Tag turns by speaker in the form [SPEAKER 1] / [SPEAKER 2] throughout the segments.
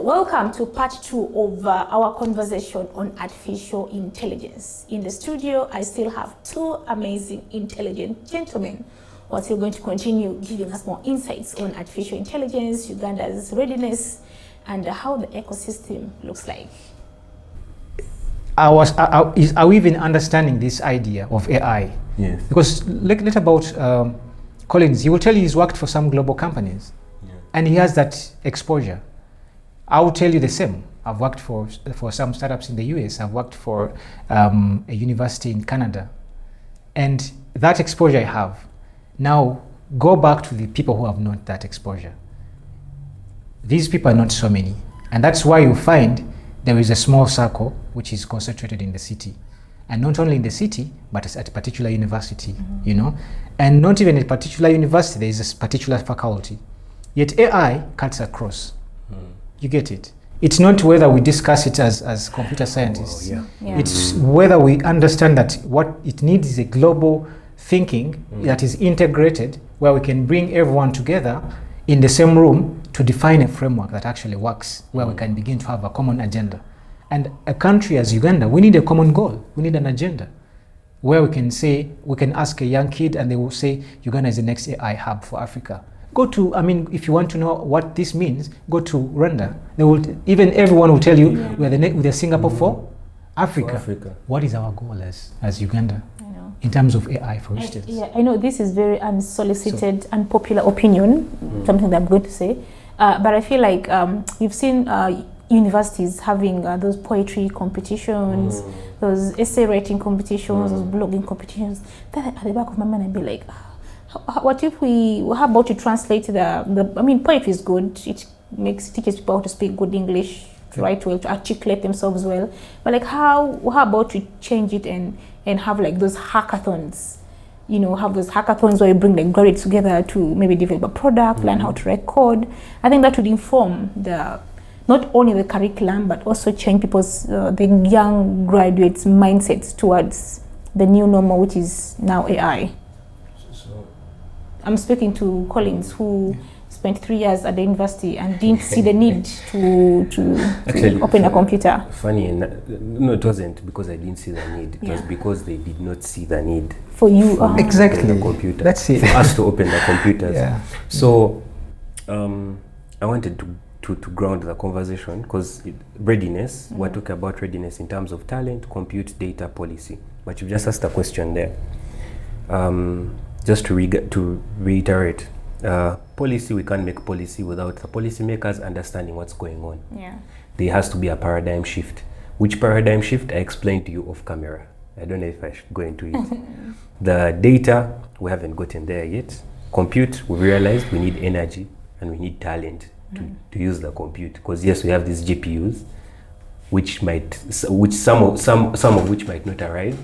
[SPEAKER 1] welcome to part 2 of our conversation on artificial intelligence. In the studio, I still have 2 amazing, intelligent gentlemen who are still going to continue giving us more insights on artificial intelligence, Uganda's readiness, and how the ecosystem looks like.
[SPEAKER 2] Are we even understanding this idea of AI?
[SPEAKER 3] Yes.
[SPEAKER 2] Because look about Collins. He will tell you he's worked for some global companies, and he has that exposure. I will tell you the same. I've worked for some startups in the US. I've worked for a university in Canada, and that exposure I have. Now go back to the people who have not that exposure. These people are not so many, and that's why you find there is a small circle which is concentrated in the city, and not only in the city, but at a particular university, you know, and not even a particular university. There is a particular faculty. Yet AI cuts across. You get it? It's not whether we discuss it as computer scientists. It's whether we understand that what it needs is a global thinking that is integrated, where we can bring everyone together in the same room to define a framework that actually works, where we can begin to have a common agenda. And a country as Uganda, we need a common goal. We need an agenda where we can say, we can ask a young kid and they will say, Uganda is the next AI hub for Africa. Go to, if you want to know what this means, go to Rwanda. They will, everyone will tell you, we're the Singapore for Africa. What is our goal as Uganda? In terms of AI, for instance?
[SPEAKER 1] I know this is very unsolicited, unpopular opinion, something that I'm going to say. But I feel like you've seen universities having those poetry competitions, those essay writing competitions, those blogging competitions. Then at the back of my mind, I'd be like, how about you translate poetry is good. It teaches people how to speak good English, to write well, to articulate themselves well. But like, how about you change it and have like those hackathons? You know, have those hackathons where you bring the graduates together to maybe develop a product, learn how to write code. I think that would inform not only the curriculum, but also change people's, the young graduates' mindsets towards the new normal, which is now AI. I'm speaking to Collins, who spent 3 years at the university and didn't see the need to actually open a computer.
[SPEAKER 3] Funny, no, it wasn't because I didn't see the need. It was because they did not see the need
[SPEAKER 1] for you.
[SPEAKER 2] Exactly.
[SPEAKER 3] The computer.
[SPEAKER 2] That's it.
[SPEAKER 3] For us to open the computers. So I wanted to ground the conversation because readiness. We're talking about readiness in terms of talent, compute, data, policy. But you've just asked a question there. Just to reiterate, policy, we can't make policy without the policymakers understanding what's going on. There has to be a paradigm shift. Which paradigm shift? I explained to you off camera. I don't know if I should go into it. The data, we haven't gotten there yet. Compute, we realized we need energy and we need talent to use the compute. Because yes, we have these GPUs, which some of which might not arrive,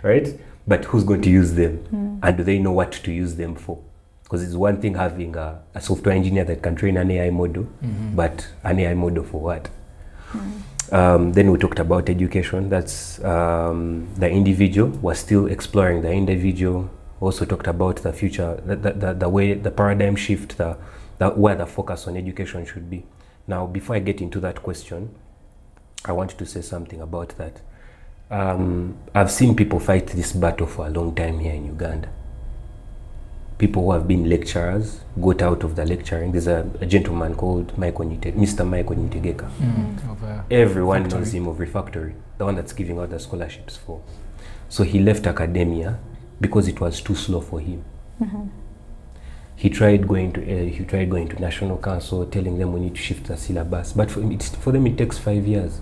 [SPEAKER 3] right? But who's going to use them? And do they know what to use them for? Because it's one thing having a software engineer that can train an AI model, but an AI model for what? Then we talked about education. That's the individual. We're still exploring the individual. Also talked about the future, the way, the paradigm shift, where the focus on education should be. Now, before I get into that question, I want to say something about that. I've seen people fight this battle for a long time here in Uganda. People who have been lecturers got out of the lecturing. There's a gentleman called Mr. Michael Nitegeka. Everyone knows him of Refactory, the one that's giving out the scholarships for. So he left academia because it was too slow for him. He tried going to National Council, telling them we need to shift the syllabus. But for them it takes 5 years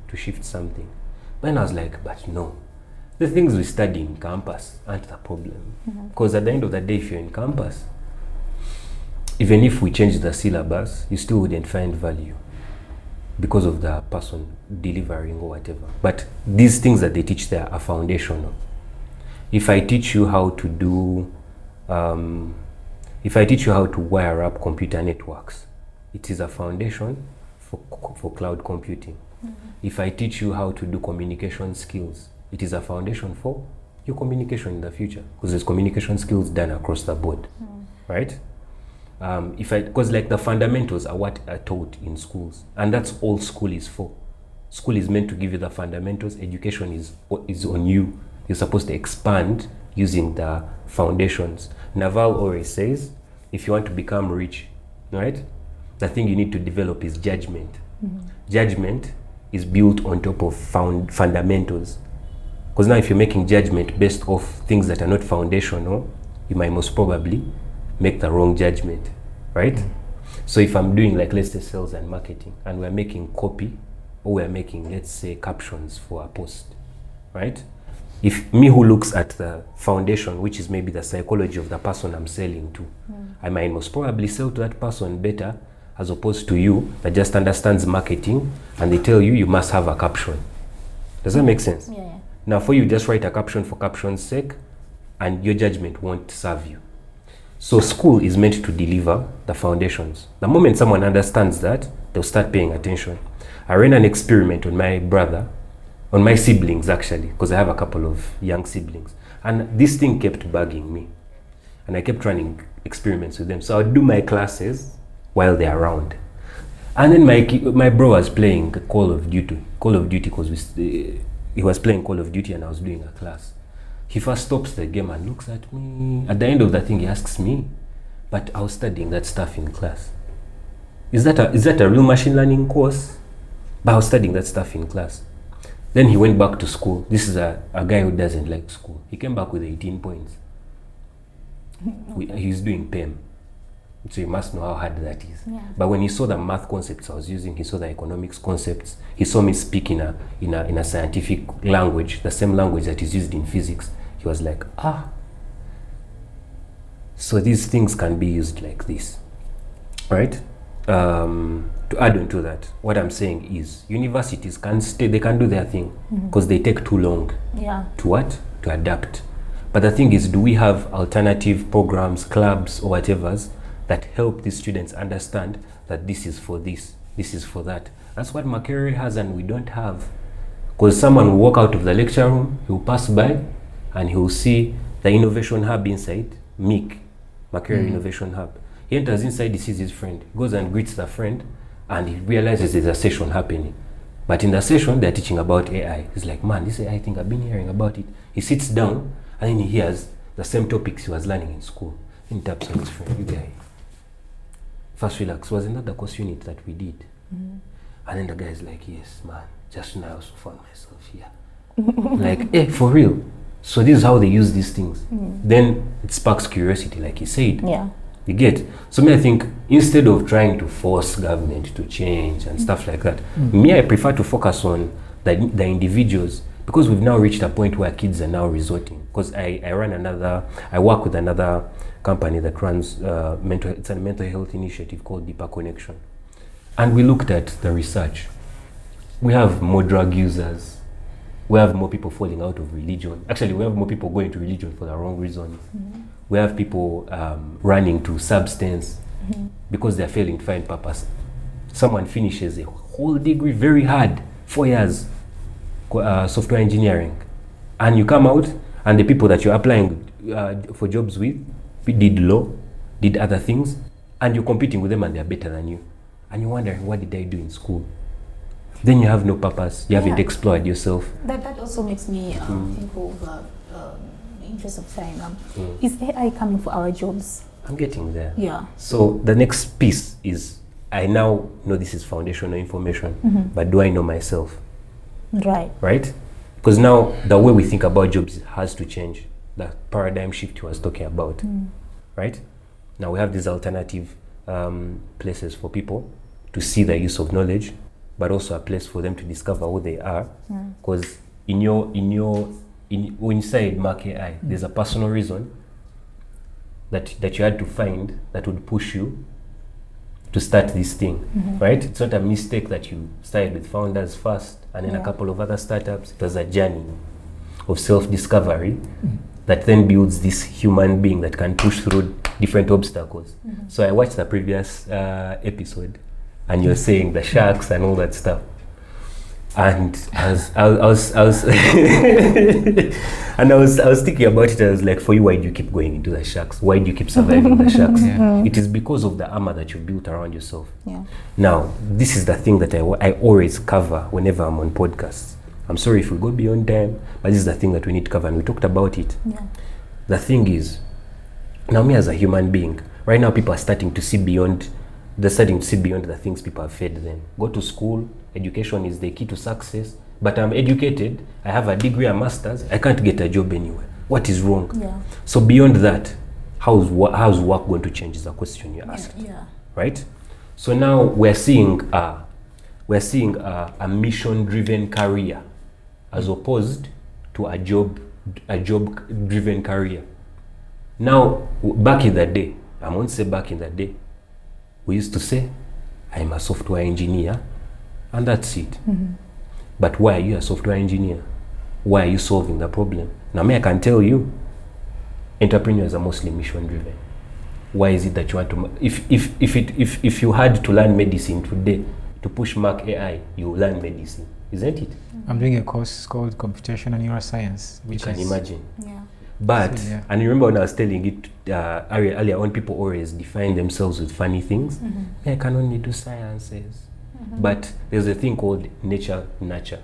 [SPEAKER 3] to shift something. Then I was like, but no, the things we study in campus aren't the problem. Because at the end of the day, if you're in campus, even if we change the syllabus, you still wouldn't find value because of the person delivering or whatever. But these things that they teach there are foundational. If I teach you how to do, if I teach you how to wire up computer networks, it is a foundation for cloud computing. If I teach you how to do communication skills, it is a foundation for your communication in the future, because there's communication skills done across the board, right? Because like the fundamentals are what are taught in schools, and that's all school is for. School is meant to give you the fundamentals. Education is on you. You're supposed to expand using the foundations. Naval always says, if you want to become rich, right, the thing you need to develop is judgment. Judgment is built on top of fundamentals. Because now if you're making judgment based off things that are not foundational, you might most probably make the wrong judgment, right? So if I'm doing, like, let's say sales and marketing, and we're making copy, or we're making, let's say, captions for a post, right? If me who looks at the foundation, which is maybe the psychology of the person I'm selling to, I might most probably sell to that person better, as opposed to you that just understands marketing and they tell you must have a caption. Does that make sense?
[SPEAKER 1] Yeah.
[SPEAKER 3] Now for you, just write a caption for caption's sake and your judgment won't serve you. So school is meant to deliver the foundations. The moment someone understands that, they'll start paying attention. I ran an experiment on my siblings actually, because I have a couple of young siblings. And this thing kept bugging me. And I kept running experiments with them. So I would do my classes while they're around. And then my bro was playing Call of Duty because he was playing Call of Duty and I was doing a class. He first stops the game and looks at me. At the end of the thing, he asks me, but I was studying that stuff in class. Is that a real machine learning course? But I was studying that stuff in class. Then he went back to school. This is a guy who doesn't like school. He came back with 18 points. He's doing PEM. So you must know how hard that is.
[SPEAKER 1] Yeah.
[SPEAKER 3] But when he saw the math concepts I was using, he saw the economics concepts, he saw me speak in a scientific language, the same language that is used in physics, he was like, so these things can be used like this, right? To add on to that, what I'm saying is universities they can do their thing because they take too long to adapt. But the thing is, do we have alternative programs, clubs or whatever's that help these students understand that this is for this is for that? That's what Makerere has and we don't have. Because someone will walk out of the lecture room, he will pass by and he will see the innovation hub inside, Makerere Innovation Hub. He enters inside, he sees his friend, goes and greets the friend, and he realizes there's a session happening. But in the session, they're teaching about AI. He's like, man, this AI thing, I've been hearing about it. He sits down, and then he hears the same topics he was learning in school. He taps on his friend, you guy, first relax, wasn't that the course unit that we did? And then the guy's like, yes, man, just now I also found myself here. Like, for real. So this is how they use these things. Then it sparks curiosity, like he said.
[SPEAKER 1] Yeah.
[SPEAKER 3] You get? So I think instead of trying to force government to change and stuff like that, I prefer to focus on the individuals, because we've now reached a point where kids are now resorting. Because I work with another company that runs it's a mental health initiative called Deeper Connection. And we looked at the research. We have more drug users. We have more people falling out of religion. Actually, we have more people going to religion for the wrong reasons. We have people running to substance because they're failing to find purpose. Someone finishes a whole degree very hard, 4 years, software engineering. And you come out and the people that you're applying for jobs with did law, did other things, and you're competing with them and they're better than you. And you're wondering, what did I do in school? Then you have no purpose. You haven't explored yourself.
[SPEAKER 1] That also makes me think of interest of time. Is AI coming for our jobs?
[SPEAKER 3] I'm getting there.
[SPEAKER 1] Yeah.
[SPEAKER 3] So the next piece is, I now know this is foundational information, but do I know myself?
[SPEAKER 1] Right.
[SPEAKER 3] Right? Because now the way we think about jobs has to change. The paradigm shift he was talking about. Right? Now we have these alternative places for people to see the use of knowledge, but also a place for them to discover who they are. Because inside Mark AI, there's a personal reason that you had to find that would push you to start this thing, right? It's not a mistake that you started with Founders first and then a couple of other startups. It was a journey of self-discovery that then builds this human being that can push through different obstacles. So I watched the previous episode and you're saying the sharks and all that stuff. And I was and I was thinking about it. I was like, for you, why do you keep going into the shacks? Why do you keep surviving the shacks? It is because of the armor that you built around yourself. Now, this is the thing that I always cover whenever I'm on podcasts. I'm sorry if we go beyond time, but this is the thing that we need to cover, and we talked about it. The thing is, now me as a human being, right now people are starting to see beyond. They're starting to see beyond the things people have fed them. Go to school. Education is the key to success. But I'm educated. I have a degree, a master's. I can't get a job anywhere. What is wrong? So beyond that, how's work going to change is a question you asked. Right? So now we're seeing a mission-driven career as opposed to a job-driven career. Now, back in the day, I won't say back in the day, we used to say, I'm a software engineer, and that's it. But why are you a software engineer? Why are you solving the problem? Now, I can tell you, entrepreneurs are mostly mission-driven. Why is it that you want to? If you had to learn medicine today to push Mark AI, you will learn medicine, isn't it?
[SPEAKER 2] I'm doing a course called computational neuroscience, which
[SPEAKER 3] you can imagine.
[SPEAKER 2] But,
[SPEAKER 3] and you remember when I was telling it earlier on, people always define themselves with funny things. I can only do sciences. But there's a thing called nature versus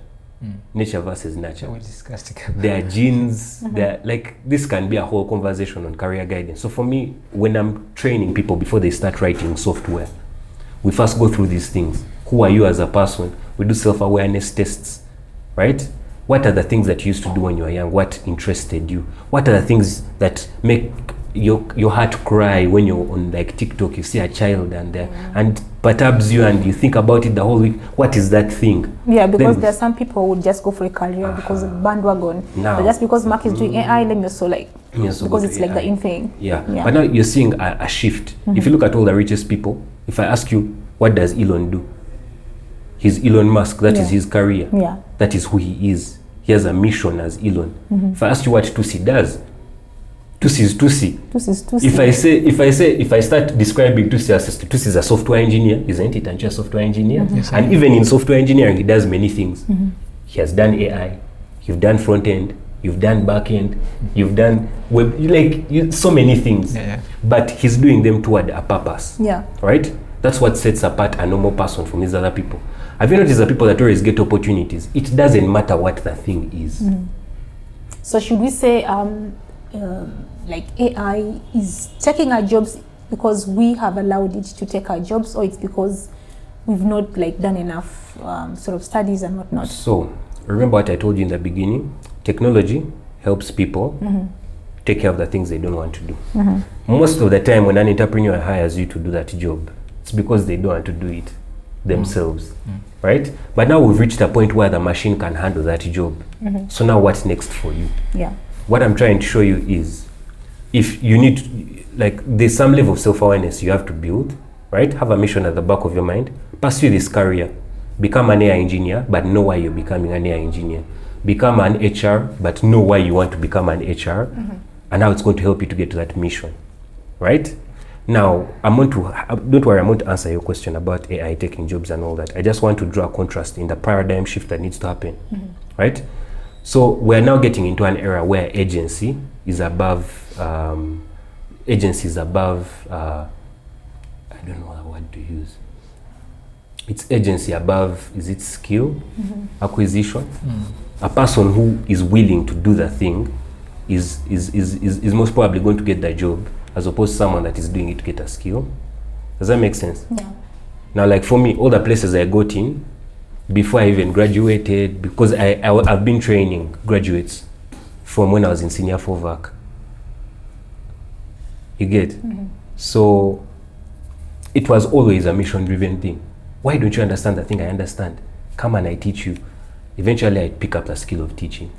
[SPEAKER 3] nurture.
[SPEAKER 2] We discussed it.
[SPEAKER 3] There are genes. There, like, this can be a whole conversation on career guidance. So for me, when I'm training people before they start writing software, we first go through these things. Who are you as a person? We do self-awareness tests, right? What are the things that you used to do when you were young? What interested you? What are the things that make your heart cry when you're on like TikTok? You see a child and perturbs you, and you think about it the whole week. What is that thing?
[SPEAKER 1] Because there are some people who would just go for a career because of bandwagon. But just because Mark is doing AI, let me also because it's like the in thing.
[SPEAKER 3] But now you're seeing a shift. If you look at all the richest people, if I ask you, what does Elon do? He's Elon Musk. That is his career. That is who he is. He has a mission as Elon. If I ask you what Tusi does, Tusi is Tusi. If I start describing Tusi as Tusi is a software engineer, isn't it? And just a software engineer. And even in software engineering, he does many things. He has done AI. You've done front end. You've done back end. You've done web. So many things. But he's doing them toward a purpose. Right? That's what sets apart a normal person from these other people. Have you noticed the people that always get opportunities? It doesn't matter what the thing is.
[SPEAKER 1] So should we say like AI is taking our jobs because we have allowed it to take our jobs, or it's because we've not done enough sort of studies and whatnot?
[SPEAKER 3] So remember what I told you in the beginning. Technology helps people take care of the things they don't want to do. Most of the time when an entrepreneur hires you to do that job, it's because they don't want to do it themselves, right? But now we've reached a point where the machine can handle that job. So now what's next for you? What I'm trying to show you is, if you need there's some level of self-awareness you have to build, right? Have a mission at the back of your mind. Pursue this career. Become an AI engineer, but know why you're becoming an AI engineer. Become an HR, but know why you want to become an HR, and how it's going to help you to get to that mission, right? Now, don't worry, I'm going to answer your question about AI taking jobs and all that. I just want to draw a contrast in the paradigm shift that needs to happen, right? So we're now getting into an era where agency is above, I don't know what word to use. It's agency above, is it skill, acquisition? A person who is willing to do the thing is most probably going to get the job, as opposed to someone that is doing it to get a skill. Does that make sense? Now, like for me, all the places I got in before I even graduated, because I've been training graduates from when I was in senior 4VAC. You get? So it was always a mission-driven thing. Why don't you understand the thing I understand? Come and I teach you. Eventually, I pick up the skill of teaching,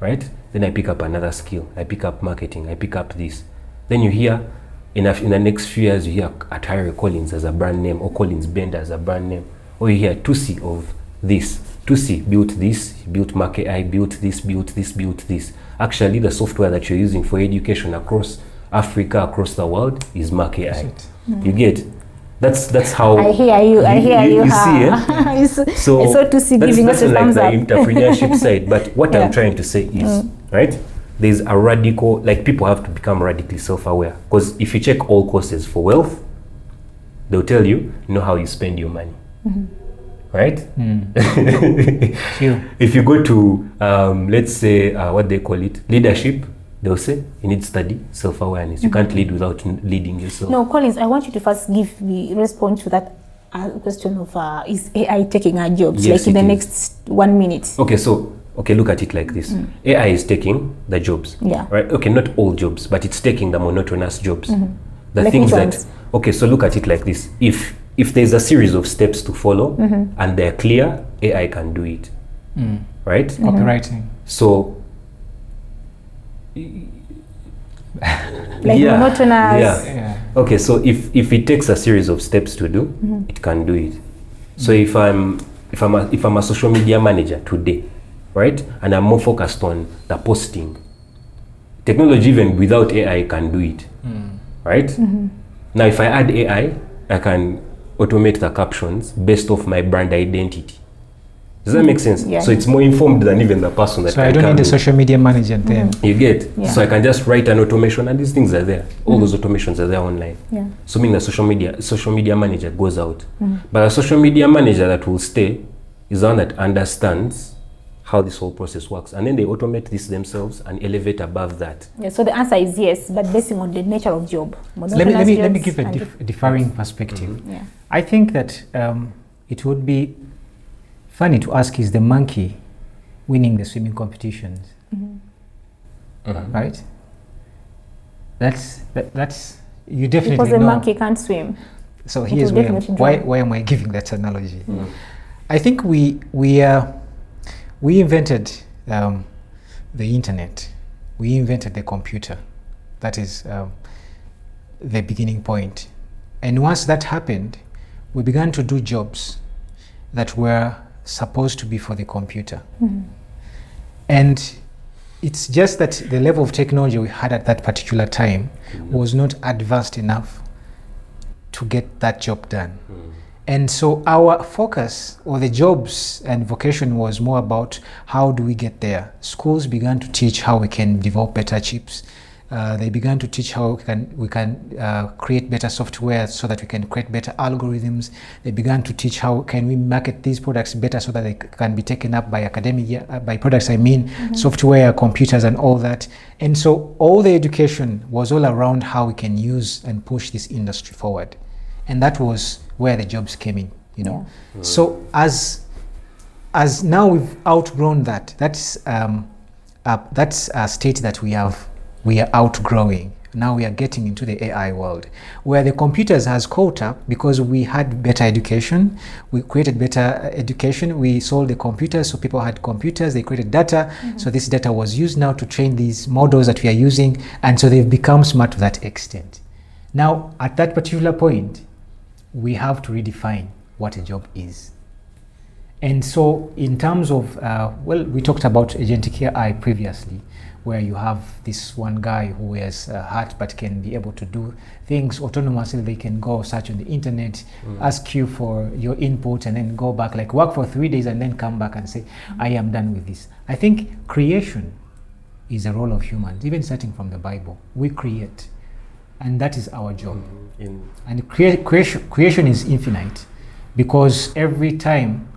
[SPEAKER 3] right? Then I pick up another skill. I pick up marketing. I pick up this. Then you hear, in the next few years, you hear Atari Collins as a brand name, or Collins Bender as a brand name, or you hear Tusi of this. Tusi built this, built Mark AI, built this, built this, built this. Actually, the software that you're using for education across Africa, across the world, is Mark AI. You get? That's how
[SPEAKER 1] I hear you.
[SPEAKER 3] you see it.
[SPEAKER 1] So it's so to see giving us a
[SPEAKER 3] like
[SPEAKER 1] thumbs
[SPEAKER 3] the
[SPEAKER 1] up.
[SPEAKER 3] entrepreneurship side. But what I'm trying to say is, right? There's a radical, like people have to become radically self-aware. Because if you check all courses for wealth, they'll tell you know how you spend your money. Right? If you go to, let's say, what they call it, leadership, they'll say you need study, self-awareness. You can't lead without leading yourself.
[SPEAKER 1] No, Collins, I want you to first give the response to that question of is AI taking our jobs?
[SPEAKER 3] Yes,
[SPEAKER 1] like in the next 1 minute.
[SPEAKER 3] Okay, look at it like this. AI is taking the jobs.
[SPEAKER 1] Yeah.
[SPEAKER 3] Right? Okay, not all jobs, but it's taking the monotonous jobs. The
[SPEAKER 1] Like
[SPEAKER 3] things
[SPEAKER 1] which
[SPEAKER 3] that
[SPEAKER 1] ones?
[SPEAKER 3] okay, so look at it like this. If there's a series of steps to follow and they're clear, AI can do it. Right?
[SPEAKER 2] Copywriting.
[SPEAKER 3] So
[SPEAKER 1] Like monotonous.
[SPEAKER 2] Yeah.
[SPEAKER 3] okay, so if it takes a series of steps to do, it can do it. So if I'm a social media manager today, right, and I'm more focused on the posting, technology even without AI can do it, right? Now if I add AI, I can automate the captions based off my brand identity. Does that make sense?
[SPEAKER 1] Yeah.
[SPEAKER 3] So it's more informed than even the person that
[SPEAKER 2] So I don't need a social media manager then.
[SPEAKER 3] You get?
[SPEAKER 1] Yeah.
[SPEAKER 3] So I can just write an automation and these things are there. All those automations are there online.
[SPEAKER 1] Yeah.
[SPEAKER 3] So meaning the social media manager goes out. But a social media manager that will stay is one that understands how this whole process works. And then they automate this themselves and elevate above that.
[SPEAKER 1] Yeah, so the answer is yes, but basing on the nature of job.
[SPEAKER 2] Let me give a differing perspective.
[SPEAKER 1] Yeah.
[SPEAKER 2] I think that it would be funny to ask, is the monkey winning the swimming competitions? Right? That's you definitely
[SPEAKER 1] Because the
[SPEAKER 2] know.
[SPEAKER 1] monkey can't swim.
[SPEAKER 2] So
[SPEAKER 1] It
[SPEAKER 2] here's
[SPEAKER 1] will
[SPEAKER 2] why
[SPEAKER 1] definitely drown.
[SPEAKER 2] why am I giving that analogy? I think we invented the internet. We invented the computer. That is the beginning point. And once that happened, we began to do jobs that were supposed to be for the computer. And it's just that the level of technology we had at that particular time was not advanced enough to get that job done. And so our focus, or the jobs and vocation, was more about how do we get there. Schools began to teach how we can develop better chips. They began to teach how we can create better software so that we can create better algorithms. They began to teach how can we market these products better so that they can be taken up by academia. By products I mean software, computers, and all that. And so all the education was all around how we can use and push this industry forward. And that was where the jobs came in, you know.
[SPEAKER 1] Yeah.
[SPEAKER 2] So as now we've outgrown that. That's a state that we are outgrowing. Now we are getting into the AI world, where the computers has caught up because we had better education. We created better education. We sold the computers, so people had computers. They created data, so this data was used now to train these models that we are using, and so they've become smart to that extent. Now, at that particular point, we have to redefine what a job is. And so in terms of, we talked about agentic AI previously, where you have this one guy who wears a hat but can be able to do things autonomously. They can go search on the internet, ask you for your input, and then go back, like work for 3 days and then come back and say, I am done with this. I think creation is a role of humans, even starting from the Bible. We create, and that is our job. And creation is infinite, because time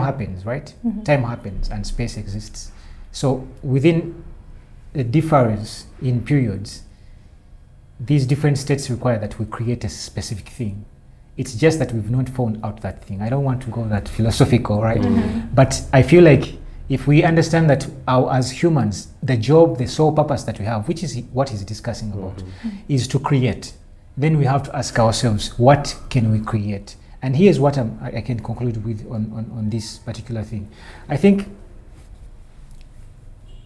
[SPEAKER 2] happens, right? Time happens and space exists. So within the difference in periods, these different states require that we create a specific thing. It's just that we've not found out that thing. I don't want to go that philosophical, right? But I feel like if we understand that as humans, the job, the sole purpose that we have, which is what he's discussing about, is to create, then we have to ask ourselves, what can we create? And here's what I can conclude with on this particular thing. I think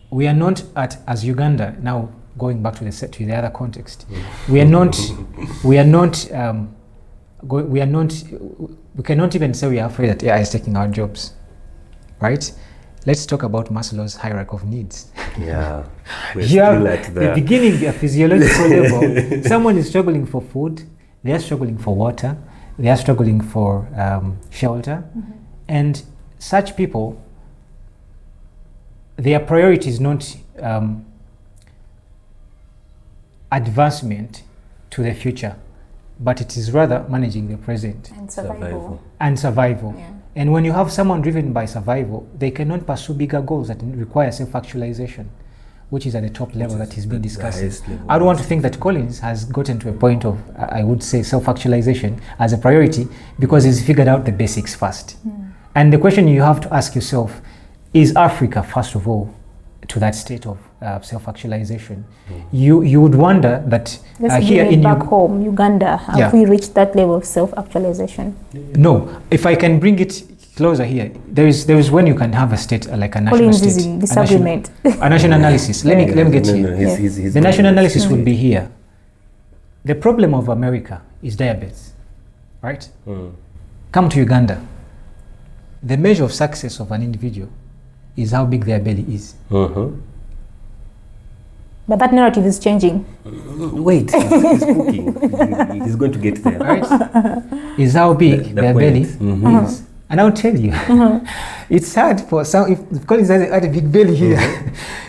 [SPEAKER 2] we are not as Uganda, now going back to the other context, we cannot even say we are afraid that AI is taking our jobs, right? Let's talk about Maslow's hierarchy of needs.
[SPEAKER 3] Yeah,
[SPEAKER 2] you have the beginning, a physiological level. Someone is struggling for food, they are struggling for water, they are struggling for shelter, and such people, their priority is not advancement to the future, but it is rather managing the present
[SPEAKER 1] And survival.
[SPEAKER 2] and survival.
[SPEAKER 1] Yeah.
[SPEAKER 2] And when you have someone driven by survival, they cannot pursue bigger goals that require self-actualization, which is at the top level that is being discussed. I don't want to think that Collins has gotten to a point of, I would say, self-actualization as a priority because he's figured out the basics first. And the question you have to ask yourself, is Africa, first of all, to that state of self-actualization? You would wonder that here in
[SPEAKER 1] back home, Uganda, have we reached that level of self-actualization?
[SPEAKER 2] No. If I can bring it closer here, there is when you can have a state like a national
[SPEAKER 1] Collins
[SPEAKER 2] state,
[SPEAKER 1] is in disagreement.
[SPEAKER 2] a national analysis. Let me get here. The national analysis would be here. The problem of America is diabetes, right? Come to Uganda. The measure of success of an individual is how big their belly is.
[SPEAKER 1] But that narrative is changing.
[SPEAKER 3] Wait, he's cooking. He's going to get there.
[SPEAKER 2] Right? Is how big their belly is. And I'll tell you, it's hard for some, if Collins had a big belly here,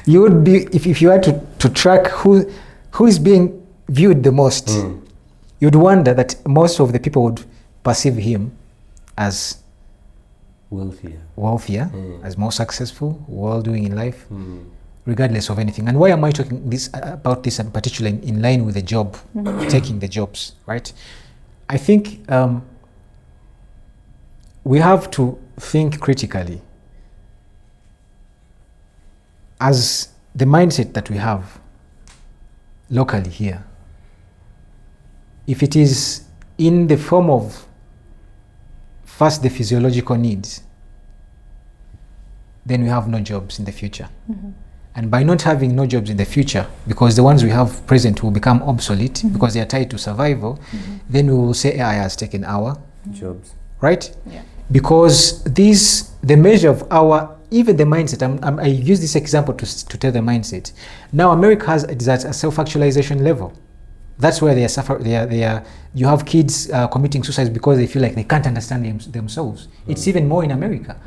[SPEAKER 2] you would be, if you had to track who is being viewed the most, you'd wonder that most of the people would perceive him as wealthier, as more successful, well doing in life, regardless of anything. And why am I talking about this in particular in line with the job, taking the jobs, right? I think we have to think critically as the mindset that we have locally here. If it is in the form of first the physiological needs, then we have no jobs in the future. And by not having no jobs in the future, because the ones we have present will become obsolete because they are tied to survival, then we will say AI has taken our
[SPEAKER 3] jobs.
[SPEAKER 2] Right? Yeah. Because the measure of our, even the mindset, I use this example to tell the mindset. Now America is at a self-actualization level. That's where you have kids committing suicide because they feel like they can't understand themselves. It's even more in America.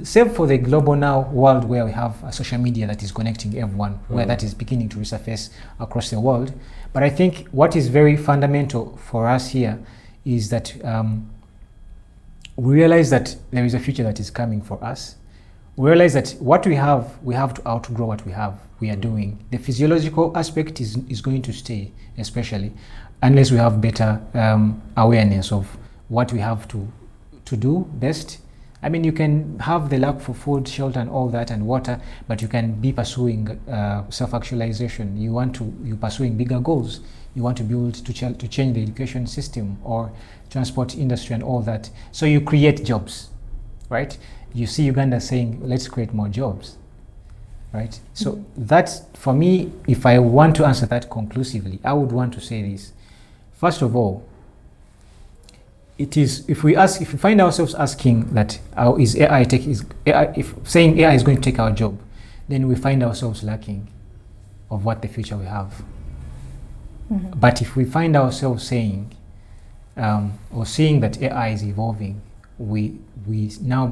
[SPEAKER 2] Save for the global now world where we have a social media that is connecting everyone, where that is beginning to resurface across the world. But I think what is very fundamental for us here is that we realize that there is a future that is coming for us. We realize that what we have to outgrow what we are doing. The physiological aspect is going to stay, especially unless we have better awareness of what we have to do best. I mean, you can have the lack for food, shelter, and all that, and water, but you can be pursuing self-actualization. You're pursuing bigger goals. You want to build to change the education system or transport industry and all that. So you create jobs, right? You see Uganda saying, let's create more jobs, right? So that's, for me, if I want to answer that conclusively, I would want to say this. First of all, it is, if we find ourselves asking that, if saying AI is going to take our job, then we find ourselves lacking of what the future we have. But if we find ourselves saying, or seeing that AI is evolving, we now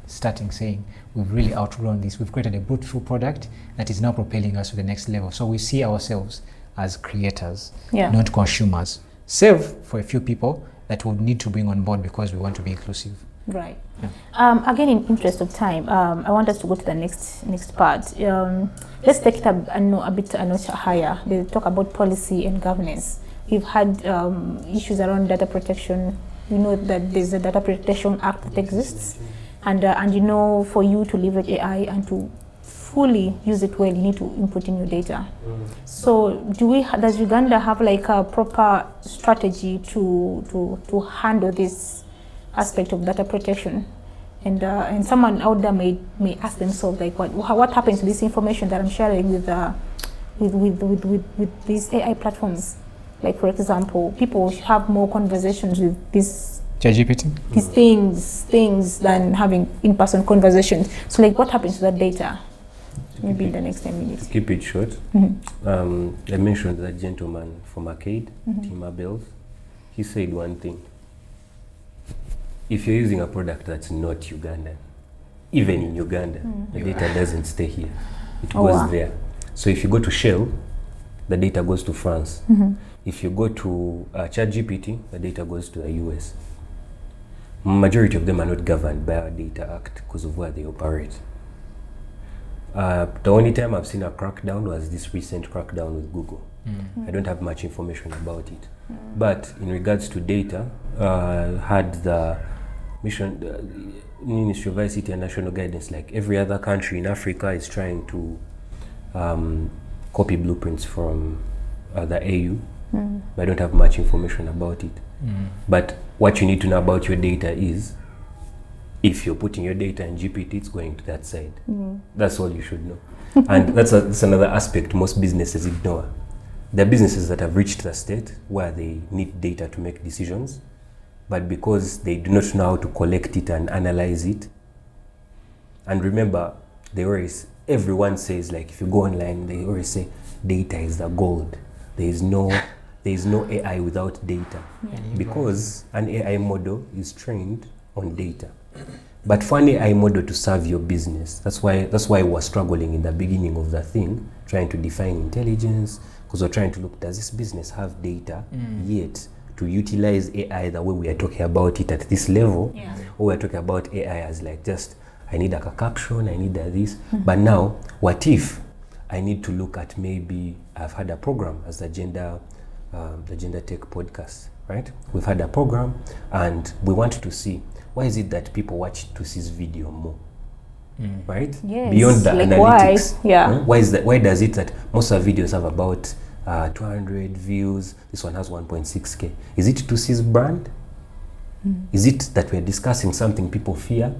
[SPEAKER 2] starting saying, we've really outgrown this. We've created a beautiful product that is now propelling us to the next level. So we see ourselves as creators, not consumers, save for a few people that we'll need to bring on board because we want to be inclusive.
[SPEAKER 1] Right. Yeah. Again, in interest of time, I want us to go to the next part. Let's take it a bit higher. They talk about policy and governance. We've had issues around data protection. We know that there's a Data Protection Act that exists, and you know, for you to leverage AI and to fully use it well, you need to input in your data. So does Uganda have like a proper strategy to handle this aspect of data protection? And someone out there may ask themselves, like, what happens to this information that I'm sharing with these AI platforms? Like, for example, people have more conversations with these
[SPEAKER 2] ChatGPT,
[SPEAKER 1] these things than having in-person conversations. So, like, what happens to that data? Maybe in the next 10 minutes.
[SPEAKER 3] To keep it short, I mentioned that gentleman from Arcade, Tim Abels. he said one thing. If you're using a product that's not Ugandan, even in Uganda, the data doesn't stay here. It goes there. So if you go to Shell, the data goes to France. If you go to ChatGPT, the data goes to the US. Majority of them are not governed by our Data Act because of where they operate. The only time I've seen a crackdown was this recent crackdown with Google. I don't have much information about it. But in regards to data, had the Ministry of ICT and National Guidance, like every other country in Africa, is trying to copy blueprints from the AU. But I don't have much information about it. But what you need to know about your data is, if you're putting your data in GPT, it's going to that side. That's all you should know. And that's another aspect most businesses ignore. There are businesses that have reached the state where they need data to make decisions, but because they do not know how to collect it and analyze it. And remember, everyone says, like, if you go online, they always say data is the gold. There is no AI without data, because an AI model is trained on data. But for an AI model to serve your business, that's why we're struggling in the beginning of the thing, trying to define intelligence, because we're trying to look, does this business have data yet to utilize AI the way we are talking about it at this level, or we're talking about AI as like just, I need a caption, I need this. But now, what if I need to look at, maybe I've had a program as the Gender Tech podcast, right? We've had a program and we want to see, why is it that people watch to see video more, right?
[SPEAKER 1] Yes.
[SPEAKER 3] Beyond the
[SPEAKER 1] like
[SPEAKER 3] analytics.
[SPEAKER 1] Why? Yeah.
[SPEAKER 3] Why is that? Why does it that most of our videos have about 200 views? This one has 1.6K. Is it to see brand? Is it that we're discussing something people fear?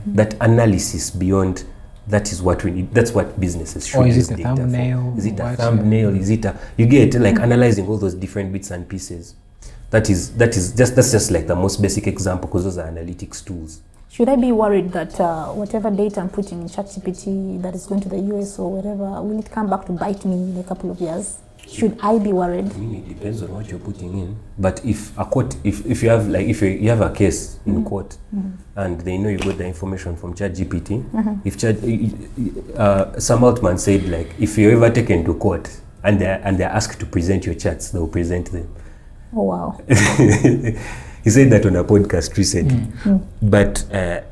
[SPEAKER 3] That analysis beyond, that is what we need. That's what businesses should use data for. Is it a thumbnail? Is it a, you get like analyzing all those different bits and pieces. That's just like the most basic example, because those are analytics tools.
[SPEAKER 1] Should I be worried that whatever data I'm putting in ChatGPT that is going to the US or whatever, will it come back to bite me in a couple of years? Should I be worried?
[SPEAKER 3] I mean, it depends on what you're putting in. If you have you have a case in court and they know you got the information from ChatGPT, if Sam Altman said, like, if you're ever taken to court and they're asked to present your chats, they'll present them.
[SPEAKER 1] Oh wow.
[SPEAKER 3] He said that on a podcast recently. But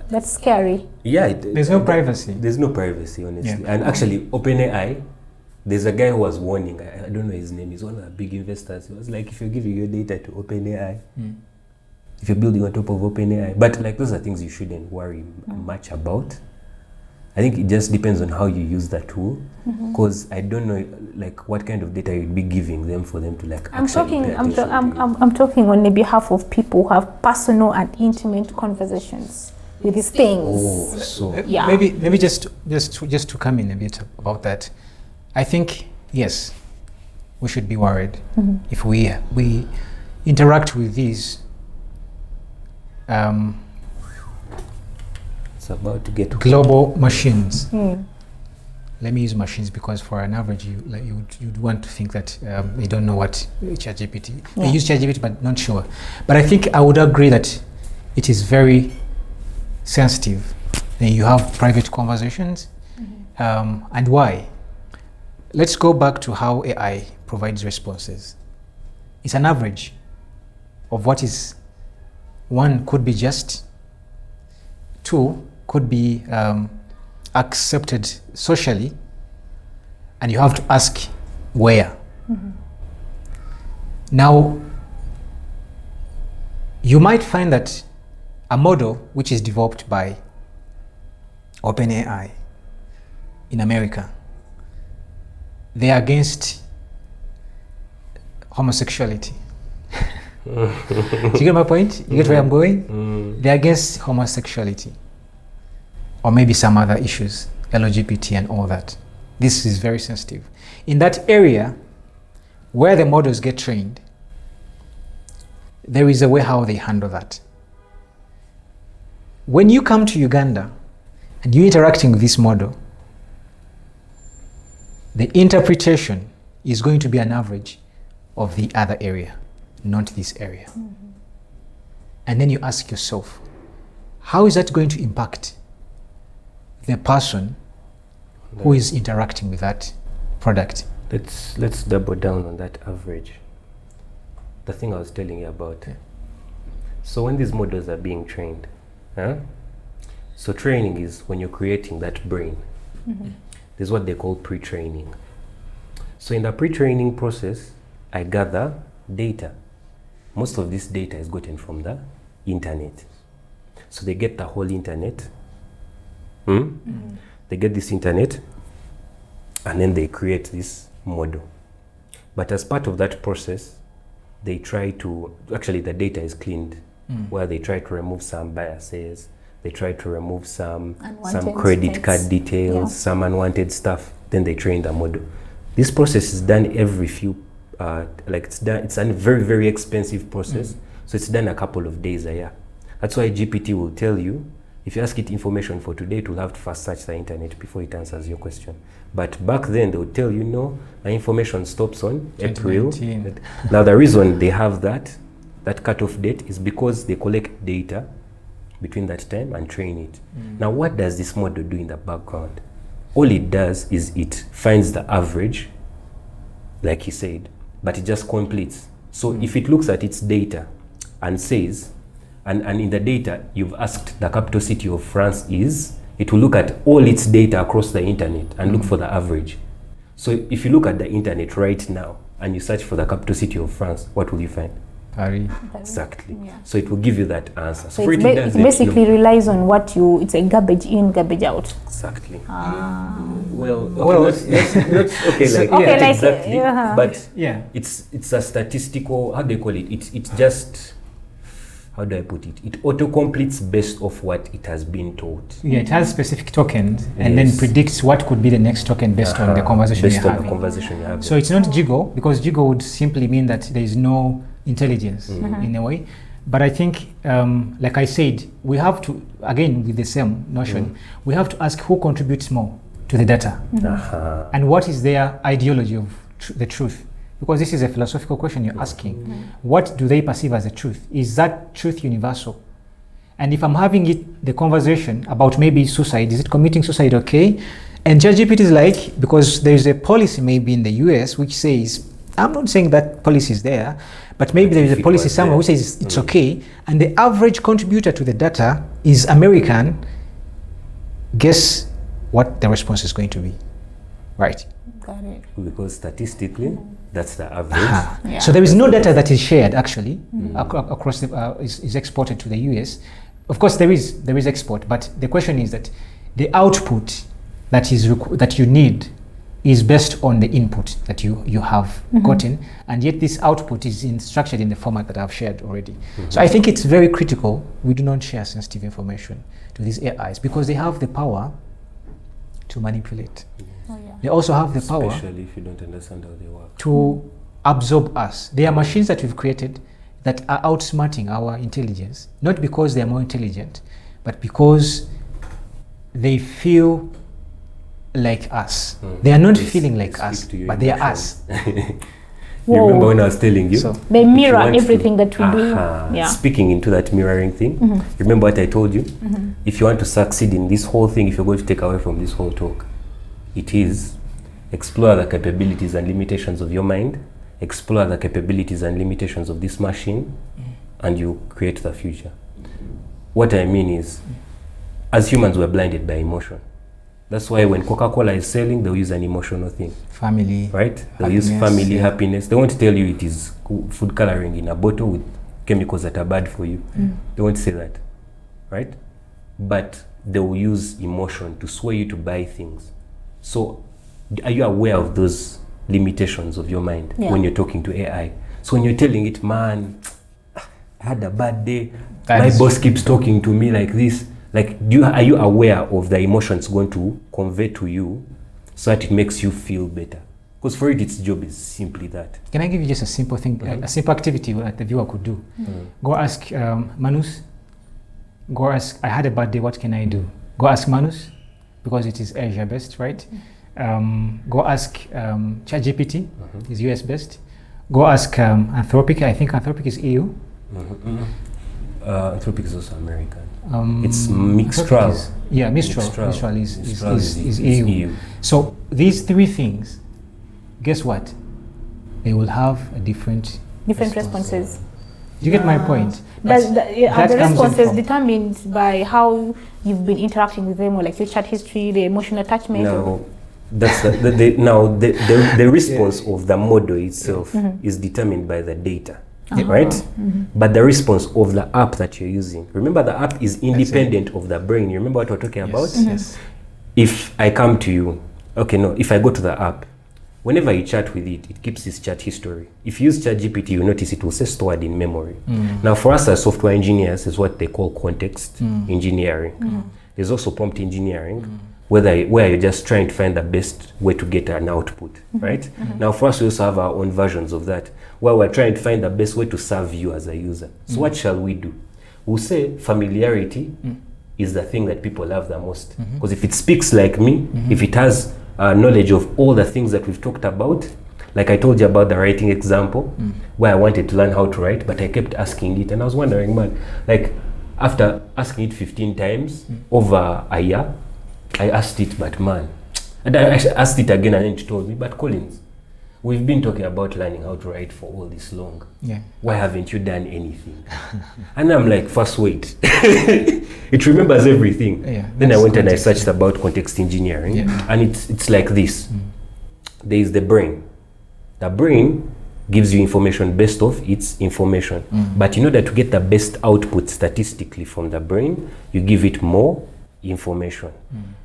[SPEAKER 1] that's scary.
[SPEAKER 2] Yeah, there's no privacy.
[SPEAKER 3] There's no privacy, honestly. And actually, OpenAI, there's a guy who was warning, I don't know his name, he's one of the big investors. He was like, if you're giving your data to OpenAI, if you're building on top of OpenAI, but like, those are things you shouldn't worry much about. I think it just depends on how you use that tool, because I don't know like what kind of data you'd be giving them for them to like
[SPEAKER 1] I'm talking on the behalf of people who have personal and intimate conversations with these things.
[SPEAKER 2] Maybe just to come in a bit about that. I think, yes, we should be worried if we interact with these
[SPEAKER 3] about to get
[SPEAKER 2] global machines. Let me use machines because for an average, you'd want to think that they don't know what ChatGPT. They use ChatGPT, but not sure. But I think I would agree that it is very sensitive. Then you have private conversations, and why? Let's go back to how AI provides responses. It's an average of what is. One could be just. Two could be accepted socially, and you have to ask where. Now, you might find that a model which is developed by OpenAI in America, they are against homosexuality. You get my point? You get where I'm going? They're against homosexuality, or maybe some other issues, LGBT and all that. This is very sensitive. In that area where the models get trained, there is a way how they handle that. When you come to Uganda and you're interacting with this model, the interpretation is going to be an average of the other area, not this area. and then you ask yourself, how is that going to impact the person who is interacting with that product?
[SPEAKER 3] Let's double down on that average. The thing I was telling you about.
[SPEAKER 2] Yeah.
[SPEAKER 3] So when these models are being trained, so training is when you're creating that brain. This is what they call pre-training. So in the pre-training process, I gather data. Most of this data is gotten from the internet. So they get the whole internet. They get this internet, and then they create this model. But as part of that process, they try to, actually the data is cleaned, where they try to remove some biases, they try to remove some credit card details, some unwanted stuff, then they train the model. This process is done every few, it's a very, very expensive process, so it's done a couple of days a year. That's why GPT will tell you, if you ask it information for today, it will have to first search the internet before it answers your question. But back then, they would tell you, no, the information stops on April. Now, the reason they have that cutoff date is because they collect data between that time and train it. Now, what does this model do in the background? All it does is it finds the average, like he said, but it just completes. So if it looks at its data and says, and in the data you've asked the capital city of France is, it will look at all its data across the internet and look for the average. So if you look at the internet right now and you search for the capital city of France, what will you find?
[SPEAKER 2] Paris.
[SPEAKER 3] Exactly. So it will give you that answer.
[SPEAKER 1] So it basically relies on what it's a garbage in, garbage out.
[SPEAKER 3] Exactly.
[SPEAKER 1] Exactly.
[SPEAKER 3] But it's a statistical, how do you call it? It's just, how do I put it? It auto-completes based off what it has been taught.
[SPEAKER 2] Yeah, it has specific tokens and then predicts what could be the next token based on the conversation you're having. So it's not Jiggle, because Jiggle would simply mean that there is no intelligence in a way. But I think, like I said, we have to, again, with the same notion, we have to ask who contributes more to the data and what is their ideology of the truth. Because this is a philosophical question you're asking. What do they perceive as the truth? Is that truth universal? And if I'm having the conversation about maybe suicide, is it committing suicide okay? And ChatGPT is like, because there's a policy maybe in the US which says, I'm not saying that policy is there, but maybe there is a policy somewhere who says it's okay, and the average contributor to the data is American. Guess what the response is going to be, right?
[SPEAKER 1] Got it.
[SPEAKER 3] Because statistically, that's the average.
[SPEAKER 2] So there is no data that is shared actually across is exported to the US. Of course, there is export, but the question is that the output that you need is based on the input that you have gotten, and yet this output is structured in the format that I've shared already. So I think it's very critical we do not share sensitive information to these AIs, because they have the power to manipulate. They also have the power,
[SPEAKER 3] especially if you don't understand how they work,
[SPEAKER 2] to absorb us. They are machines that we've created that are outsmarting our intelligence, not because they are more intelligent, but because they feel like us. They are not feeling like us, but they are us.
[SPEAKER 3] You remember when I was telling you?
[SPEAKER 1] So they mirror everything that we do.
[SPEAKER 3] Speaking into that mirroring thing, remember what I told you? If you want to succeed in this whole thing, if you're going to take away from this whole talk, it is explore the capabilities and limitations of your mind, explore the capabilities and limitations of this machine, and you create the future. What I mean is, as humans, we're blinded by emotion. That's why when Coca-Cola is selling, they'll use an emotional thing.
[SPEAKER 2] Family.
[SPEAKER 3] Right? They'll use family, happiness. They won't tell you it is food coloring in a bottle with chemicals that are bad for you. They won't say that. Right? But they will use emotion to sway you to buy things. So are you aware of those limitations of your mind when you're talking to AI? So when you're telling it, man, I had a bad day, my boss keeps talking to me like this, like, are you aware of the emotions going to convey to you so that it makes you feel better? Because for it, its job is simply that.
[SPEAKER 2] Can I give you just a simple thing, a simple activity that the viewer could do? Go ask Manus, go ask, I had a bad day, what can I do? Go ask Manus, because it is Asia based, right? Go ask ChatGPT, is US based. Go ask Anthropic, I think Anthropic is EU.
[SPEAKER 3] Anthropic is also American. It's Mistral.
[SPEAKER 2] Yeah, Mistral is EU. So these three things, guess what? They will have a different
[SPEAKER 1] responses.
[SPEAKER 2] You get my point?
[SPEAKER 1] Are the responses determined by how you've been interacting with them, or like your chat history, the emotional attachment?
[SPEAKER 3] No, that's the response of the model itself is determined by the data, right? But the response of the app that you're using, remember the app is independent of the brain. You remember what we're talking about?
[SPEAKER 2] Yes.
[SPEAKER 3] If I come to you, if I go to the app, whenever you chat with it, it keeps its chat history. If you use ChatGPT, you notice it will say stored in memory. Now, for us as software engineers, is what they call context engineering. There's also prompt engineering, where you're just trying to find the best way to get an output, right? Now, for us, we also have our own versions of that, where we're trying to find the best way to serve you as a user. So what shall we do? We'll say familiarity is the thing that people love the most. Because if it speaks like me, if it has knowledge of all the things that we've talked about, like I told you about the writing example, where I wanted to learn how to write, but I kept asking it, and I was wondering, man, like after asking it 15 times over a year, I asked it, but man, and I asked it again, and then it told me, but Collins, we've been talking about learning how to write for all this long. Why haven't you done anything? And I'm like, first wait. It remembers everything. Then I went and I searched about context engineering, and it's like this. There is the brain. The brain gives you information based off its information. But in order to get the best output statistically from the brain, you give it more information.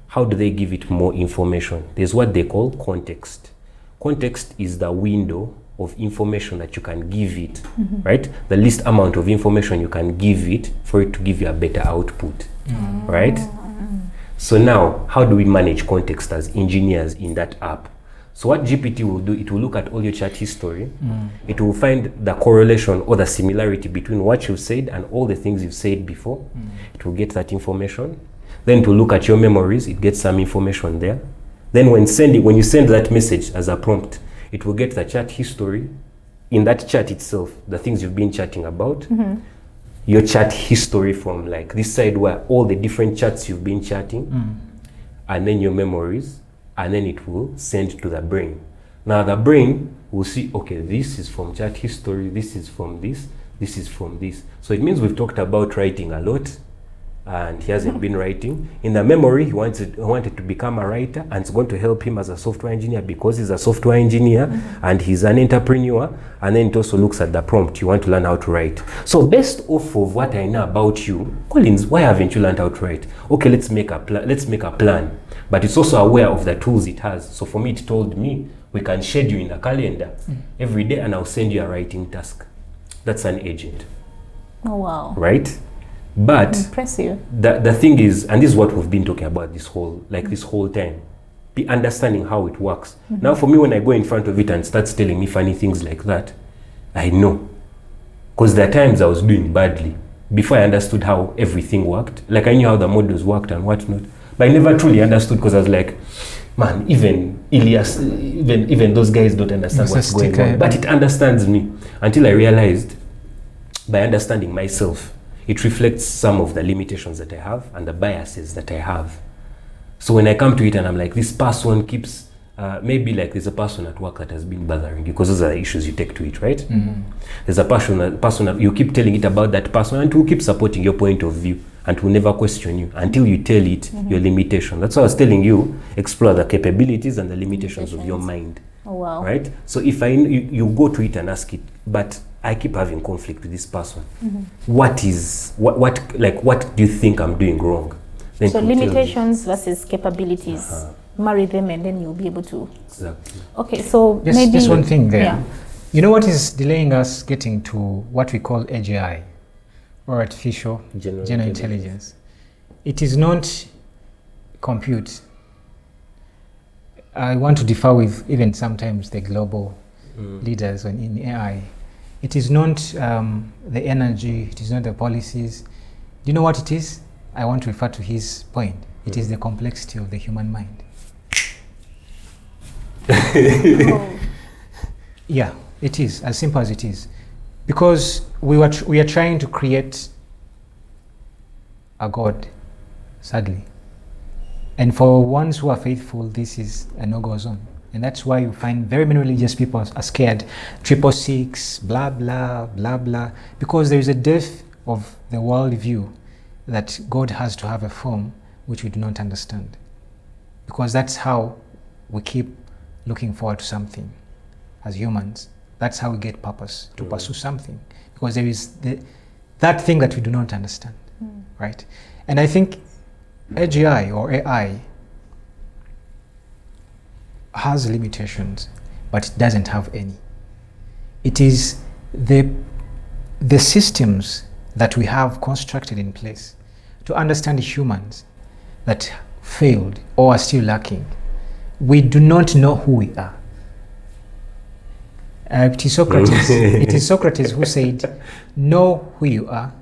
[SPEAKER 3] How do they give it more information? There's what they call context. Context is the window of information that you can give it, right? The least amount of information you can give it for it to give you a better output, right? So now, how do we manage context as engineers in that app? So what GPT will do, it will look at all your chat history. It will find the correlation or the similarity between what you've said and all the things you've said before. It will get that information. Then it will look at your memories. It gets some information there. Then when you send that message as a prompt, it will get the chat history. In that chat itself, the things you've been chatting about, your chat history from like this side where all the different chats you've been chatting, and then your memories, and then it will send to the brain. Now the brain will see, okay, this is from chat history, this is from this is from this. So it means we've talked about writing a lot, and he hasn't been writing. In the memory, he wanted to become a writer, and it's going to help him as a software engineer because he's a software engineer and he's an entrepreneur. And then it also looks at the prompt. You want to learn how to write. So based off of what I know about you, Collins, why haven't you learned how to write? Okay, let's make a plan. But it's also aware of the tools it has. So for me, it told me we can schedule in a calendar every day, and I'll send you a writing task. That's an agent.
[SPEAKER 1] Oh wow!
[SPEAKER 3] Right. But
[SPEAKER 1] impressive.
[SPEAKER 3] The thing is, and this is what we've been talking about this whole time, be understanding how it works. Now for me, when I go in front of it and it starts telling me funny things like that, I know. Because there are times I was doing badly before I understood how everything worked. Like I knew how the models worked and whatnot, but I never truly understood because I was like, man, even Elias, even those guys don't understand what's going on. But it understands me until I realized by understanding myself, it reflects some of the limitations that I have and the biases that I have. So when I come to it and I'm like, this person keeps, maybe like there's a person at work that has been bothering you, because those are the issues you take to it, right? There's a person that you keep telling it about that person, and it will keep supporting your point of view and will never question you until you tell it your limitation. That's why I was telling you, explore the capabilities and the limitations of your mind.
[SPEAKER 1] Oh, wow.
[SPEAKER 3] Right? So if you go to it and ask it, but I keep having conflict with this person. What do you think I'm doing wrong? Then
[SPEAKER 1] so limitations versus capabilities. Marry them and then you'll be able to.
[SPEAKER 3] Exactly.
[SPEAKER 1] Okay, so
[SPEAKER 2] maybe just one thing there. Yeah. You know what is delaying us getting to what we call AGI, or artificial general intelligence? It is not compute. I want to differ with even sometimes the global leaders in AI. It is not the energy, it is not the policies. Do you know what it is? I want to refer to his point. It is the complexity of the human mind. Yeah, it is, as simple as it is. Because we are trying to create a god, sadly. And for ones who are faithful, this is a no-go zone. And that's why you find very many religious people are scared, 666, blah, blah, blah, blah, because there is a death of the world view that God has to have a form which we do not understand. Because that's how we keep looking forward to something as humans. That's how we get purpose, to pursue something. Because there is that thing that we do not understand, right? And I think AGI or AI has limitations, but it doesn't have any. It is the systems that we have constructed in place to understand humans that failed or are still lacking. We do not know who we are. It is Socrates who said, know who you are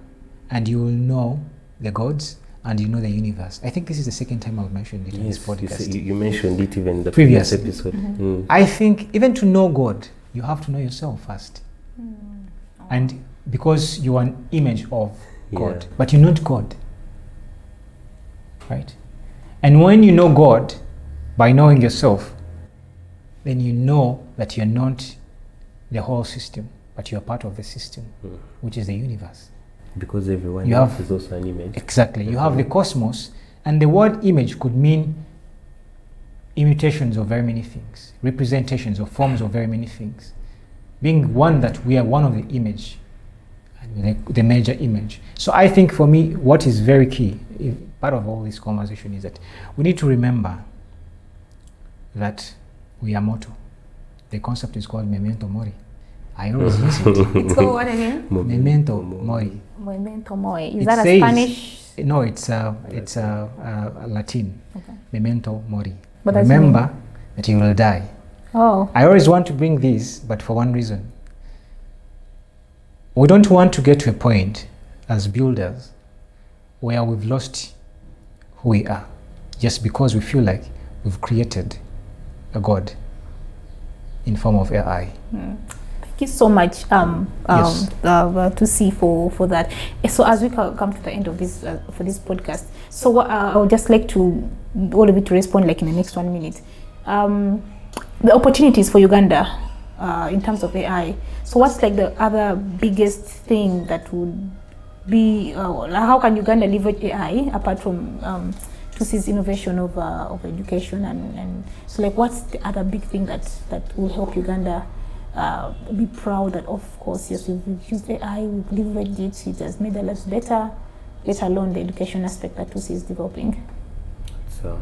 [SPEAKER 2] and you will know the gods and you know the universe. I think this is the second time I've mentioned it in this podcast.
[SPEAKER 3] You mentioned it even in the
[SPEAKER 2] previous
[SPEAKER 3] episode.
[SPEAKER 2] I think even to know God, you have to know yourself first. And because you are an image of God, but you're not God. Right? And when you know God by knowing yourself, then you know that you're not the whole system, but you're part of the system, which is the universe.
[SPEAKER 3] Because everyone else is also an image.
[SPEAKER 2] Exactly. You have the cosmos, and the word image could mean imitations of very many things, representations or forms of very many things. Being one that we are one of the image, and the major image. So I think for me, what is very key, part of all this conversation, is that we need to remember that we are mortal. The concept is called memento mori. I always use it.
[SPEAKER 1] It's called what again?
[SPEAKER 2] Memento mori.
[SPEAKER 1] Memento mori. Is that a Spanish?
[SPEAKER 2] No, it's Latin.
[SPEAKER 1] Okay.
[SPEAKER 2] Memento mori.
[SPEAKER 1] What does
[SPEAKER 2] Remember that you will die.
[SPEAKER 1] Oh.
[SPEAKER 2] I always want to bring this, but for one reason. We don't want to get to a point as builders where we've lost who we are just because we feel like we've created a god in form of AI.
[SPEAKER 1] Thank you so much, to see for that. So as we come to the end of this for this podcast, so what, I would just like to all of you to respond like in the next 1 minute. The opportunities for Uganda in terms of AI. So what's like the other biggest thing that would be? How can Uganda leverage AI apart from Tusi's innovation of education and so like what's the other big thing that will help Uganda be proud that of course yes we've used AI, we've leveraged it, it has made our lives better, let alone the education aspect that Tusi is developing?
[SPEAKER 3] It's a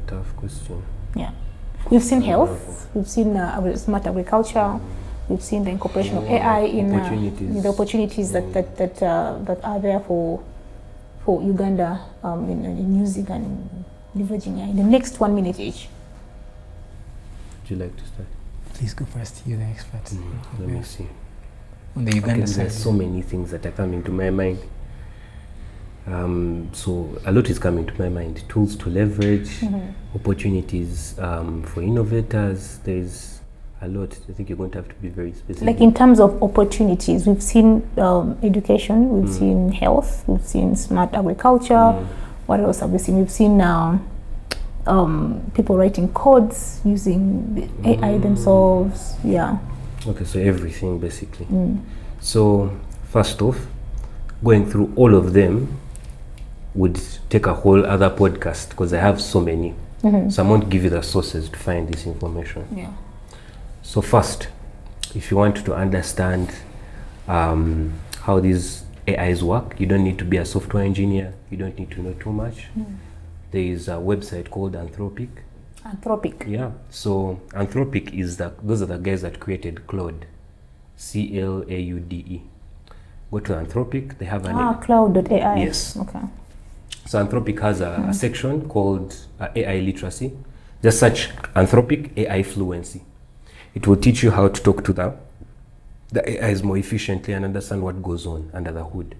[SPEAKER 3] tough question.
[SPEAKER 1] Yeah, we've seen health, we've seen smart agriculture, we've seen the incorporation of AI in the opportunities that are there for Uganda in using and leveraging AI. In the next 1 minute each.
[SPEAKER 3] Would you like to start?
[SPEAKER 2] Please go first, you're the expert.
[SPEAKER 3] Let me see.
[SPEAKER 2] On the Uganda side.
[SPEAKER 3] There's so many things that are coming to my mind. So a lot is coming to my mind. Tools to leverage, opportunities for innovators. There's a lot. I think you're going to have to be very specific.
[SPEAKER 1] Like in terms of opportunities, we've seen education, we've seen health, we've seen smart agriculture. What else have we seen? We've seen people writing codes using the AI themselves. Yeah. Okay,
[SPEAKER 3] so everything basically. So first off, going through all of them would take a whole other podcast because I have so many. So I won't give you the sources to find this information.
[SPEAKER 1] Yeah.
[SPEAKER 3] So first, if you want to understand how these AIs work, you don't need to be a software engineer. You don't need to know too much. There is a website called Anthropic.
[SPEAKER 1] Anthropic.
[SPEAKER 3] Yeah. So Anthropic is those are the guys that created Claude, CLAUDE. Go to Anthropic. They have an
[SPEAKER 1] cloud.ai.
[SPEAKER 3] Yes.
[SPEAKER 1] Okay.
[SPEAKER 3] So Anthropic has a section called AI literacy. Just search Anthropic AI fluency. It will teach you how to talk to the AIs more efficiently and understand what goes on under the hood.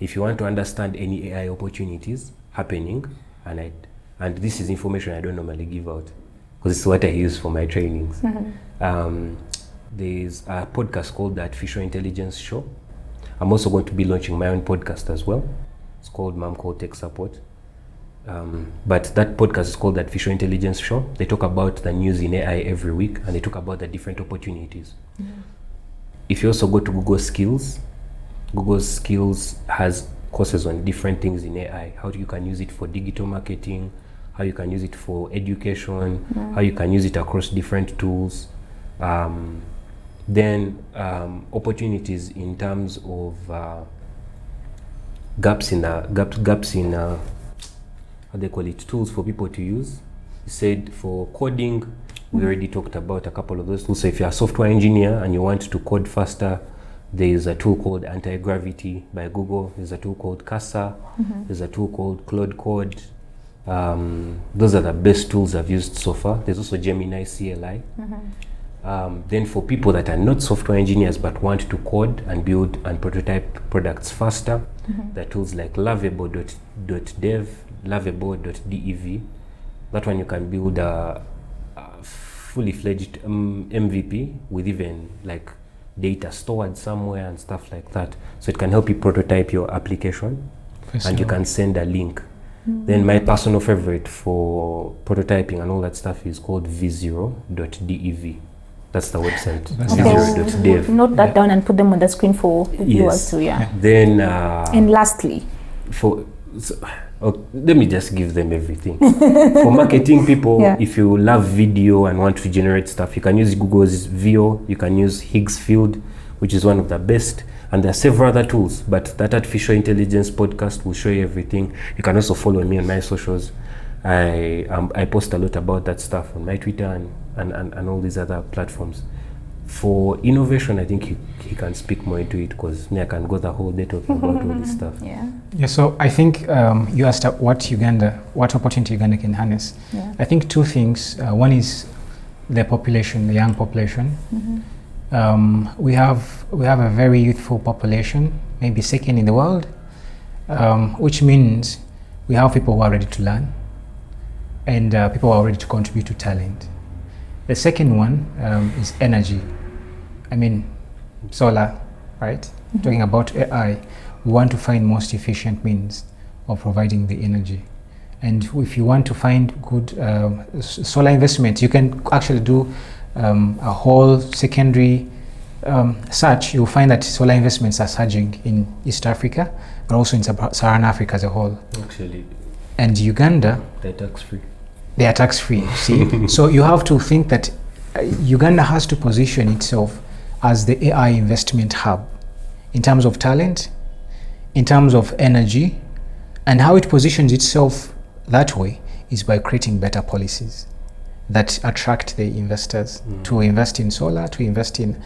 [SPEAKER 3] If you want to understand any AI opportunities happening, and this is information I don't normally give out because it's what I use for my trainings. There's a podcast called The Artificial Intelligence Show. I'm also going to be launching my own podcast as well. It's called Mom Call Tech Support. But that podcast is called Artificial Intelligence Show. They talk about the news in AI every week, and they talk about the different opportunities. If you also go to Google Skills has courses on different things in AI, how you can use it for digital marketing, how you can use it for education, how you can use it across different tools. Then opportunities in terms of gaps in how they call it, tools for people to use. You said for coding, we already talked about a couple of those tools. So if you're a software engineer and you want to code faster, there is a tool called Anti-Gravity by Google. There's a tool called Casa. There's a tool called Claude Code. Those are the best tools I've used so far. There's also Gemini CLI. Then for people that are not software engineers but want to code and build and prototype products faster, there are tools like Lovable.dev, Lovable.dev. That one you can build a fully fledged MVP with even like data stored somewhere and stuff like that. So it can help you prototype your application and you can send a link. Then my personal favorite for prototyping and all that stuff is called v0.dev. That's the website. v0.dev.
[SPEAKER 1] Note that down and put them on the screen for the viewers too.
[SPEAKER 3] Then
[SPEAKER 1] and lastly,
[SPEAKER 3] let me just give them everything. For marketing people, if you love video and want to generate stuff, you can use Google's VO, you can use Higgsfield, which is one of the best, and there are several other tools, but that artificial intelligence podcast will show you everything. You can also follow me on my socials. I post a lot about that stuff on my Twitter and all these other platforms. For innovation, I think he can speak more into it, because I can go the whole day talking about all this stuff.
[SPEAKER 2] Yeah, so I think you asked what opportunity Uganda can harness. I think two things. One is the population, the young population. We have a very youthful population, maybe second in the world, which means we have people who are ready to learn and people who are ready to contribute to talent. The second one is energy. I mean, solar, right? Talking about AI, we want to find most efficient means of providing the energy. And if you want to find good solar investments, you can actually do a whole secondary search. You'll find that solar investments are surging in East Africa, but also in Sub-Saharan Africa as a whole.
[SPEAKER 3] Actually.
[SPEAKER 2] And Uganda,
[SPEAKER 3] they're tax-free.
[SPEAKER 2] They are tax-free, see? So you have to think that Uganda has to position itself as the AI investment hub in terms of talent, in terms of energy, and how it positions itself that way is by creating better policies that attract the investors to invest in solar, to invest in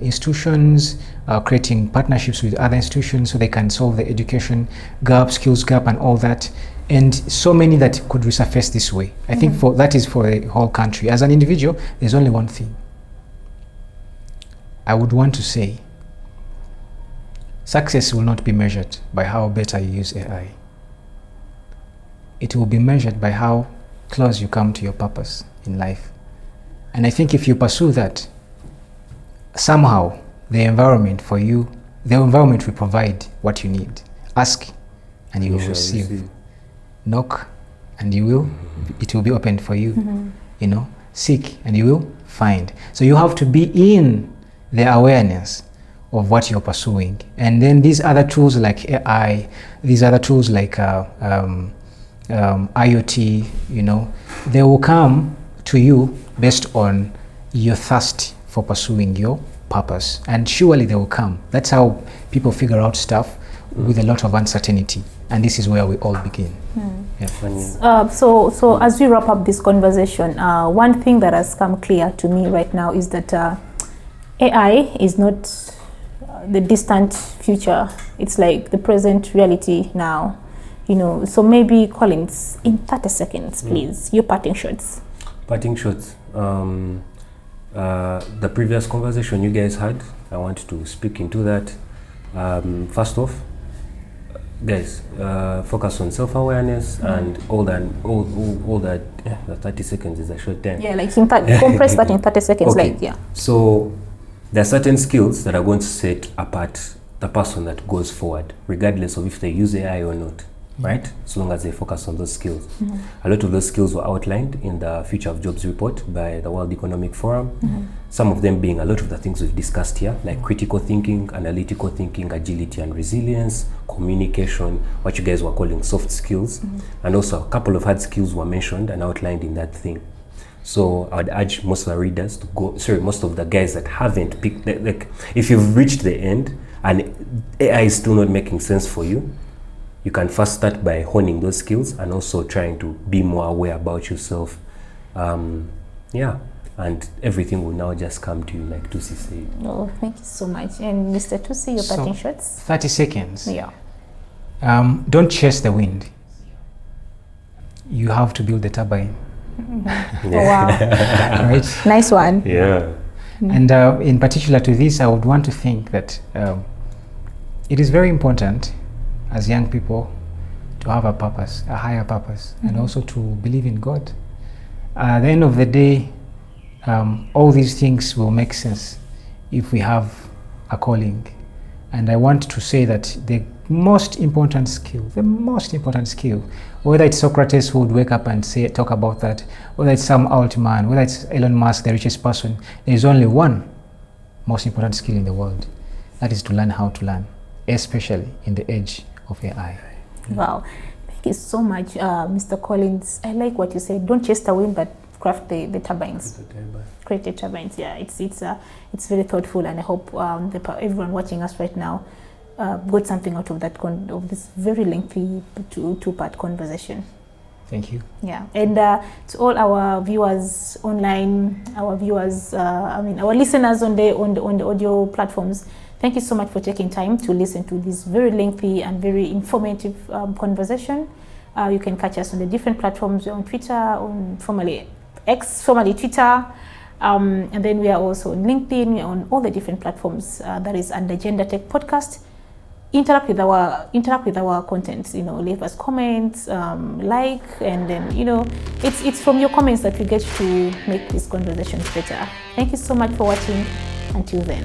[SPEAKER 2] institutions, creating partnerships with other institutions so they can solve the education gap, skills gap, and all that. And so many that could resurface this way. I think that is for the whole country. As an individual, there's only one thing I would want to say. Success will not be measured by how better you use AI. It will be measured by how close you come to your purpose in life. And I think if you pursue that, somehow the environment will provide what you need. Ask and you will receive. Knock and it will be opened for you. You know, seek and you will find. So you have to be in the awareness of what you're pursuing. And then these other tools like AI, these other tools like IoT, you know, they will come to you based on your thirst for pursuing your purpose. And surely they will come. That's how people figure out stuff with a lot of uncertainty. And this is where we all begin.
[SPEAKER 1] So as we wrap up this conversation, one thing that has come clear to me right now is that AI is not the distant future. It's like the present reality now. You know, so maybe Collins, in 30 seconds, please, your parting shots.
[SPEAKER 3] Parting shots. The previous conversation you guys had, I want to speak into that. First off, guys, focus on self-awareness and all that. The 30 seconds is a short time.
[SPEAKER 1] Yeah, like compress that in 30 seconds.
[SPEAKER 3] Okay. So there are certain skills that are going to set apart the person that goes forward, regardless of if they use AI or not, right? As long as they focus on those skills. A lot of those skills were outlined in the Future of Jobs report by the World Economic Forum. Some of them being a lot of the things we've discussed here, like critical thinking, analytical thinking, agility and resilience, communication, what you guys were calling soft skills. And also a couple of hard skills were mentioned and outlined in that thing. So I would urge most of the readers to go, most of the guys that haven't picked, like if you've reached the end and AI is still not making sense for you, you can first start by honing those skills and also trying to be more aware about yourself. Yeah, and everything will now just come to you, like Tusi said.
[SPEAKER 1] Oh, thank you so much. And Mr. Tusi, your parting shots?
[SPEAKER 2] 30 seconds.
[SPEAKER 1] Yeah.
[SPEAKER 2] Don't chase the wind. You have to build the turbine.
[SPEAKER 1] Oh, wow.
[SPEAKER 2] Right?
[SPEAKER 1] Nice one.
[SPEAKER 3] Yeah.
[SPEAKER 2] And in particular to this, I would want to think that it is very important as young people to have a purpose, a higher purpose, and also to believe in God. At the end of the day, all these things will make sense if we have a calling. And I want to say that the most important skill, whether it's Socrates who would wake up and talk about that, whether it's some Altman, whether it's Elon Musk, the richest person, there is only one most important skill in the world. That is to learn how to learn, especially in the age of AI.
[SPEAKER 1] Wow. Thank you so much, Mr. Collins. I like what you said. Don't chase the wind, but craft the turbines. Create the turbines. Yeah, it's very thoughtful, and I hope everyone watching us right now got something out of that of this very lengthy two-part conversation.
[SPEAKER 2] Thank you.
[SPEAKER 1] Yeah, and to all our viewers online, our viewers, our listeners on the audio platforms, thank you so much for taking time to listen to this very lengthy and very informative conversation. You can catch us on the different platforms. We're on Twitter, on formerly X, formerly Twitter, and then we are also on LinkedIn. We are on all the different platforms. That is under Gender Tech Podcast. Interact with our content. Leave us comments, like, and then it's from your comments that we get to make these conversations better. Thank you so much for watching. Until then.